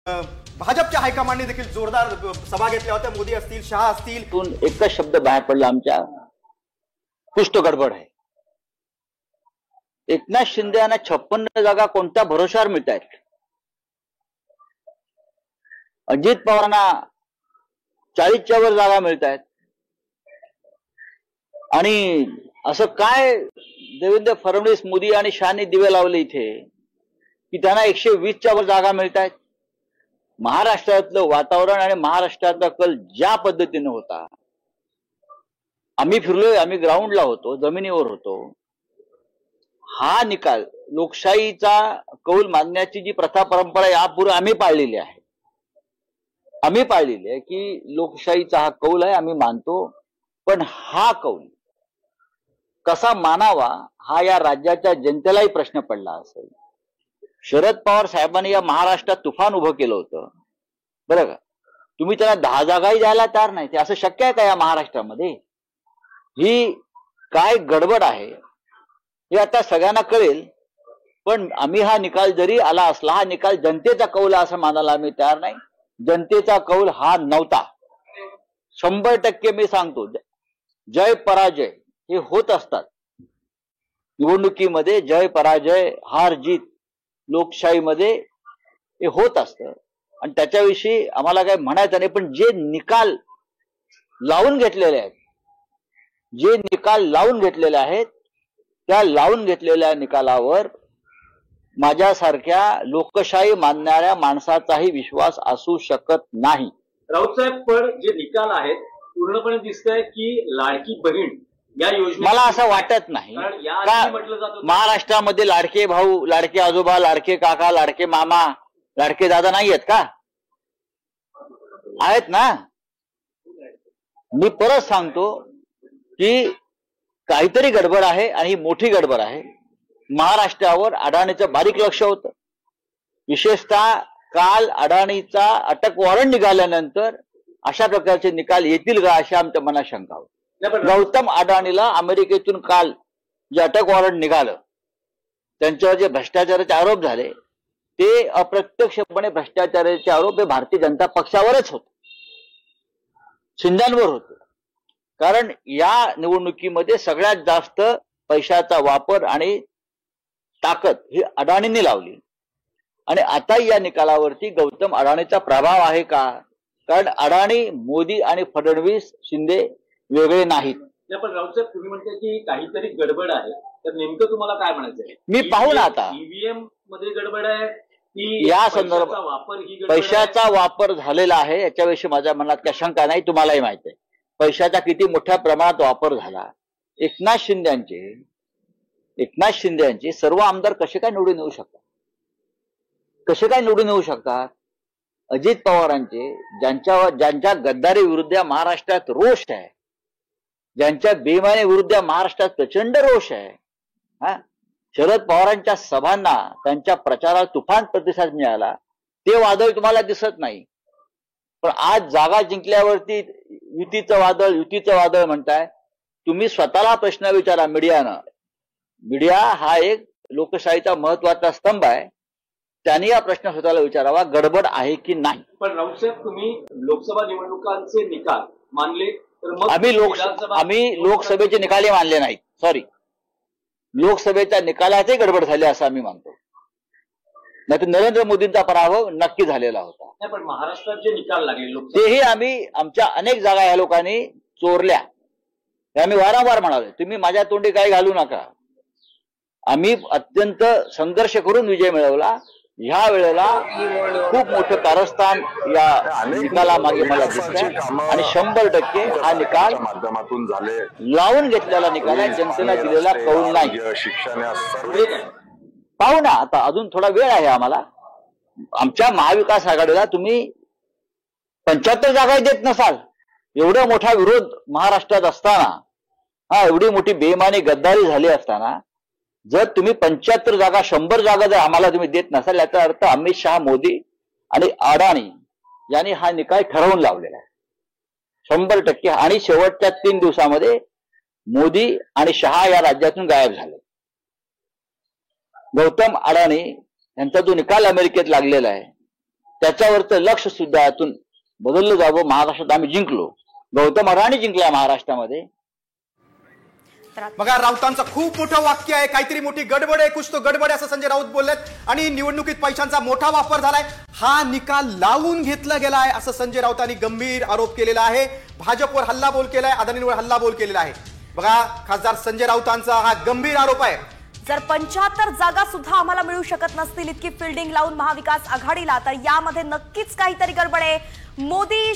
भाजपच्या हायकमांडने देखील जोरदार सभा घेतल्या होत्या. मोदी असतील, शहा असतील. एकच शब्द बाहेर पडला आमच्या, कुछ तो गडबड आहे. एकनाथ शिंदे यांना 56 जागा कोणत्या भरोशावर मिळत आहेत? अजित पवारांना 40च्या वर जागा मिळत आहेत. आणि असं काय देवेंद्र फडणवीस, मोदी आणि शहानी दिवे लावले इथे की त्यांना 120च्या वर जागा मिळत आहेत? महाराष्ट्रातलं वातावरण आणि महाराष्ट्रातला कल ज्या पद्धतीने होता, आम्ही फिरलोय, आम्ही ग्राउंडला होतो, जमिनीवर होतो. हा निकाल लोकशाहीचा कौल मानण्याची जी प्रथा परंपरा यापूर्वी आम्ही पाळलेली आहे, की लोकशाहीचा हा कौल आहे, आम्ही मानतो. पण हा कौल कसा मानावा हा या राज्याच्या जनतेलाही प्रश्न पडला असेल. शरद पवार साहेबांनी या महाराष्ट्रात तुफान उभं केलं होतं, बरं का? तुम्ही त्याला 10 जागाही द्यायला तयार नाही. ते असं शक्य आहे का या महाराष्ट्रामध्ये? ही काय गडबड आहे हे आता सगळ्यांना कळेल. पण आम्ही हा निकाल जरी आला असला, हा निकाल जनतेचा कौल असं मानायला आम्ही तयार नाही. जनतेचा कौल हा नव्हता. 100% मी सांगतो, जय पराजय हे होत असतात निवडणुकीमध्ये. जय पराजय, हार जीत लोकशाहीमध्ये हे होत असतं आणि त्याच्याविषयी आम्हाला काय म्हणायचं नाही. पण जे निकाल लावून घेतलेले आहेत, त्या लावून घेतलेल्या निकालावर माझ्यासारख्या लोकशाही मानणाऱ्या माणसाचाही विश्वास असू शकत नाही. राऊत साहेब, पण जे निकाल आहेत पूर्णपणे दिसतंय की लाडकी बहीण या योजना, मला असं वाटत नाही का महाराष्ट्रामध्ये लाडके भाऊ, लाडके आजोबा, लाडके काका, लाडके मामा, लाडके दादा नाही आहेत का? आहेत ना. मी परत सांगतो की काहीतरी गडबड आहे आणि ही मोठी गडबड आहे. महाराष्ट्रावर अडाणीचं बारीक लक्ष होतं. विशेषतः काल अडाणीचा अटक वॉरंट निघाल्यानंतर अशा प्रकारचे निकाल येतील का अशी आमच्या मनात शंका होती. गौतम अडाणीला अमेरिकेतून काल जे अटक वॉरंट निघालं, त्यांच्यावर जे भ्रष्टाचाराचे आरोप झाले, ते अप्रत्यक्षपणे भ्रष्टाचाराचे आरोप हे भारतीय जनता पक्षावरच होते, शिंद्यांवर होते. कारण या निवडणुकीमध्ये सगळ्यात जास्त पैशाचा वापर आणि ताकद ही अडाणींनी लावली. आणि आता या निकालावरती गौतम अडाणीचा प्रभाव आहे का? कारण अडाणी, मोदी आणि फडणवीस, शिंदे वेगळे नाहीत. पण राऊतसाहेब, तुम्ही म्हणता की काहीतरी गडबड आहे, तर नेमकं तुम्हाला काय म्हणायचंय? मी पाहू ना आता ईव्हीएम मध्ये गडबड आहे की या संदर्भात पैशाचा वापर झालेला आहे याच्याविषयी माझ्या मनात काही शंका नाही. तुम्हालाही माहिती आहे पैशाचा किती मोठ्या प्रमाणात वापर झाला. एकनाथ शिंदे सर्व आमदार कसे काय निवडून येऊ शकतात? अजित पवारांचे, ज्यांच्या गद्दारी विरुद्ध महाराष्ट्रात रोष आहे, ज्यांच्या बेईमानी विरुद्ध महाराष्ट्रात प्रचंड रोष आहे, शरद पवारांच्या सभांना, त्यांच्या प्रचाराला तुफान प्रतिसाद मिळाला. ते वादळ तुम्हाला दिसत नाही. पण आज जागा जिंकल्यावरती युतीचं वादळ म्हणताय तुम्ही. स्वतःला प्रश्न विचारा मीडियानं. मीडिया हा एक लोकशाहीचा महत्वाचा स्तंभ आहे. त्यांनी हा प्रश्न स्वतःला विचारावा, गडबड आहे की नाही. पण राऊतसाहेब, तुम्ही लोकसभा निवडणुकांचे निकाल मानले तर मग आम्ही लोकसभेचे निकालही मानले नाहीत. सॉरी, लोकसभेच्या निकालातही गडबड झाली असं आम्ही मानतो. नाहीतर नरेंद्र मोदींचा पराभव नक्की झालेला होता. पण महाराष्ट्रात जे निकाल लागले तेही आम्ही, आमच्या अनेक जागा या लोकांनी चोरल्या हे आम्ही वारंवार म्हणालो. तुम्ही माझ्या तोंडी काय घालू नका. आम्ही अत्यंत संघर्ष करून विजय मिळवला. ह्या वेळेला खूप मोठं कारस्थान या निकालामागे मला दिसतंय आणि 100% हा निकाल माध्यमातून झाले लावून घेतलेला निकाल आहे, जनतेला दिलेला कौल नाही. पाहू ना आता, अजून थोडा वेळ आहे आम्हाला. आमच्या महाविकास आघाडीला तुम्ही 75 जागा देत नसाल, एवढा मोठा विरोध महाराष्ट्रात असताना, एवढी मोठी बेईमानी गद्दारी झाली असताना, जर तुम्ही 75 जागा, 100 जागा जर आम्हाला तुम्ही देत नसाल, याचा अर्थ अमित शहा, मोदी आणि अडाणी यांनी हा निकाल ठरवून लावलेला आहे 100%. आणि शेवटच्या 3 दिवसामध्ये मोदी आणि शहा या राज्यातून गायब झाले. गौतम अडाणी यांचा जो निकाल अमेरिकेत लागलेला आहे त्याच्यावरचं लक्ष सुद्धा यातून बदललं जावं. महाराष्ट्रात आम्ही जिंकलो, गौतम अडाणी जिंकलाय महाराष्ट्रामध्ये. बघा, राऊतांचं खूप मोठं वाक्य आहे, काहीतरी मोठी गडबड आहे, कुछ तो गडबड आहे असं संजय राऊत बोललेत. आणि निवडणुकीत पैशांचा मोठा वापर झालाय, हा निकाल लावून घेतला गेलाय असं संजय राऊतांनी गंभीर आरोप केलेला आहे. भाजपवर हल्लाबोल केलाय, अदानींवर हल्लाबोल केलेला आहे. बघा, खासदार संजय राऊतांचा हा गंभीर आरोप आहे. जर 75 जागा सुद्धा आम्हाला मिळू शकत नसतील इतकी फिल्डिंग लावून महाविकास आघाडीला, तर यामध्ये नक्कीच काहीतरी गडबड आहे. मोदी